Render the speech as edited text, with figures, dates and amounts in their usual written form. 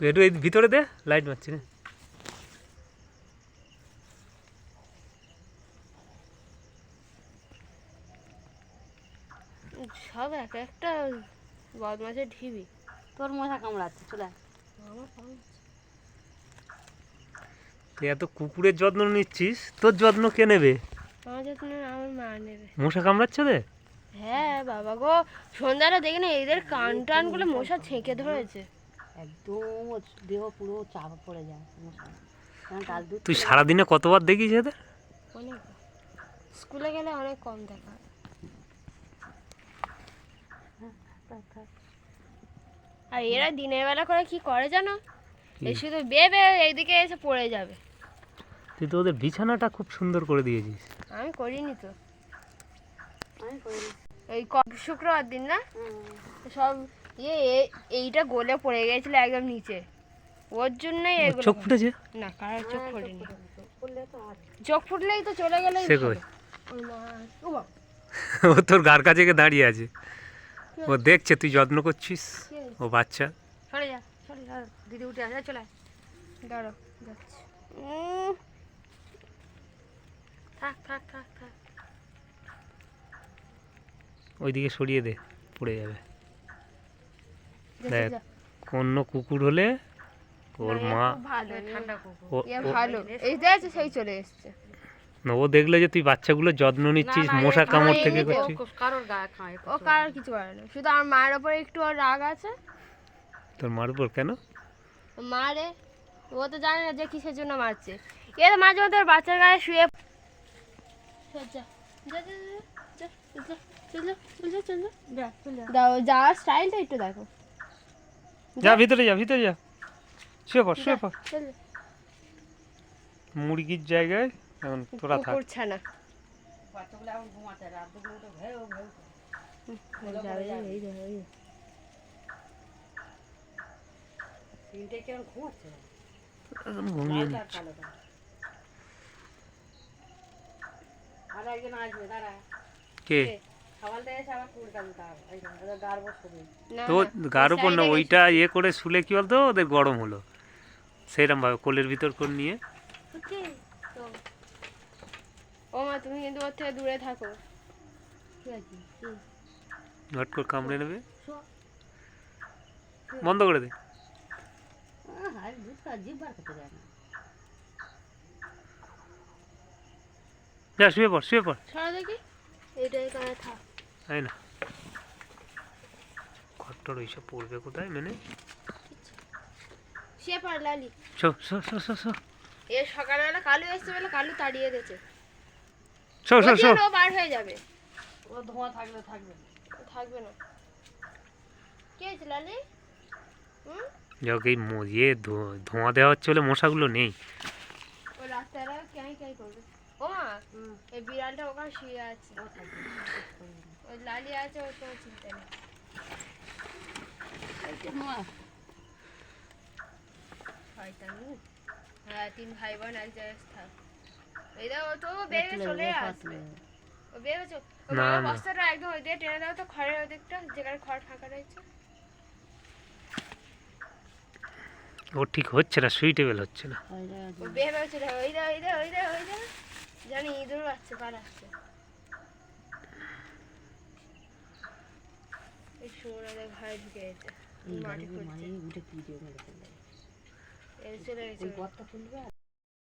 একটু এই ভিতরে দে, লাইট মারছি না। সব এক একটা বদমাসের ঢিবি। তোর মশা কামড়াচ্ছে, চলে আয়। আমার কামড়াচ্ছে। তুই এত কুকুরের যত্ন নিচ্ছিস, তোর যত্ন কে নেবে? আমার যত্ন আমার মা নেবে। মশা কামড়াচ্ছে রে? হ্যাঁ বাবা গো, সন্ধ্যাটা দেখি না এদের কান টান গুলো মশা ছেঁকে ধরেছে। একদম ওর দেহ পুরো চাপা পড়ে যায় মশা। কারণ কাল দুধ তুই সারাদিনে কতবার দেখিস এদের? অনেক, স্কুলে গেলে অনেক কম দেখা হয়। আর এরা দিনের বেলা করে কি করে জানো, এই শুধু বেবে এইদিকে এসে পড়ে যাবে। তুই তো ওদের বিছানাটা খুব সুন্দর করে দিয়েছিস। আমি করিনি তো, আমি করিনি। এই শুক্রবার দিন না সব এইটা গলে পড়ে গেছিল একদম নিচে, ওর জন্যই এগুলো। চোখ ফুটেছে? না, কারোর চোখ ফোটেনি। করলে তো আর চোখ ফুটলেই তো চলে গেলেই সে ভালো। কই? ওই মা, ও বাবা, ও তোর গার কাছে গিয়ে দাঁড়িয়ে আছে, ও দেখছে তুই যত্ন করছিস। ও বাচ্চা। সরে যা, সরে যা, দিদি উঠে আসে, চলে আয়। দাঁড়াও, যাচ্ছি। থাক থাক থাক থাক। ওইদিকে সরিয়ে দে, পড়ে যাবে। যা, দেখ, যা। অন্য কুকুর হলে ওর না, এ মা খুব ভালো, ঠান্ডা কুকুর। ও- এ ও- ভালো, এই দেখছে সেই চলে এসছে। না, ও দেখলে যে তুই বাচ্চাগুলো যত্ন নিচ্ছিস, মশা কামড় থেকে এমনিতে করছিস। কারোর গায়ে খায় ও কারোর কিছু করে না, শুধু আমার মায়ের ওপরে একটু ওর রাগ আছে। তোর মার উপর কেন? মারে, ও তো জানে না যে কিসের জন্য মারছে। এর মাঝে মধ্যে ওর বাচ্চার গায়ে শুয়ে যাওয়ার স্টাইলটা একটু দেখো। যা ভিতরে যা, ভিতরে যা, শুয়ে পড়, শুয়ে পড়। চল যা। মুরগির জায়গায় এখন তোরা থাক। কুকুর ছানা। বাচ্চাগুলো এখন ঘুমাতে, রাত দুপুরে উঠে ভেউ ভেউ করে। এই দেখো, এই দেখো। তিনটে কেমন ঘুমাচ্ছে, এখন ঘুমিয়ে লালটা আর নিচ্ছে। কালোটা। আর একজন আসবে, দাঁড়া। কে? খাবারটা এসে আবার কুড়িটা দিতে হবে, এই জন্য ওদের গার বসে দিই। না, তো না, গার উপর না, side এ ওইটা ইয়ে করে শুলে কি বলতো, ওদের গরম হলো সেইরকম ভাবে কোলের ভিতর করে নিয়ে। গেছে। তো, ও মা, তুমি কিন্তু ওর থেকে দূরে থাকো। কি আছে? ঘট করে কামড়ে নেবে। শো। বন্ধ করে দে। আর দুধ কা জিভ বার করতে যায় না। যা শুয়ে পড়, শুয়ে পড়। সরা দেখি, এইটা এখানে থাক। তাই না, ঘরটর ওইসব পড়বে কোথায় মেনে। সে পার লালি। শো শো শো শো শো এ সকালবেলা কালু এসছে বলে কালু তাড়িয়ে দিয়েছে। শো শো শো। ও বার হয়ে যাবে। ও ধোঁয়া থাকলে থাকবে না। ও থাকবে না। কে হয়েছে লালি? যাক, এই ইয়ে ধোঁয়া দেওয়া হচ্ছে বলে মশাগুলো নেই। ও রাস্তাটা ক্যাই ক্যাই করবে। ও মা, এই বিড়ালটা ওখানে শুয়ে আছে। ও থাকবে। ওই লালি আছে, ওর কোনো চিন্তা নেই। শয়তানি। হ্যাঁ, 3 ভাই বোন এক জায়গায় থাক। এই দাও, ও তো বেরিয়ে চলে আসবে। ও বেরিয়ে চলে। ও না, বাবা, না। বস্তাটা একদম ওই দিয়ে টেনে দাও তো, খড়ের ওই দিকটা, যেখানে খড় ফাঁকা রয়েছে। ও ঠিক হচ্ছে না, সুইটেবল হচ্ছে না। ও বেরিয়ে চলে, ওই দা, ওই দা, ওই দা, ওই দা। জানি ইঁদুর আসছে, কার আসছে। এই সুমনাদের ঘরে ঢুকে গেছে। মাটি খুঁড়ছে। উঠে কি দিয়ে মেরে ফেলবে। এই চলে গেছে। ওই পথটা খুলবে।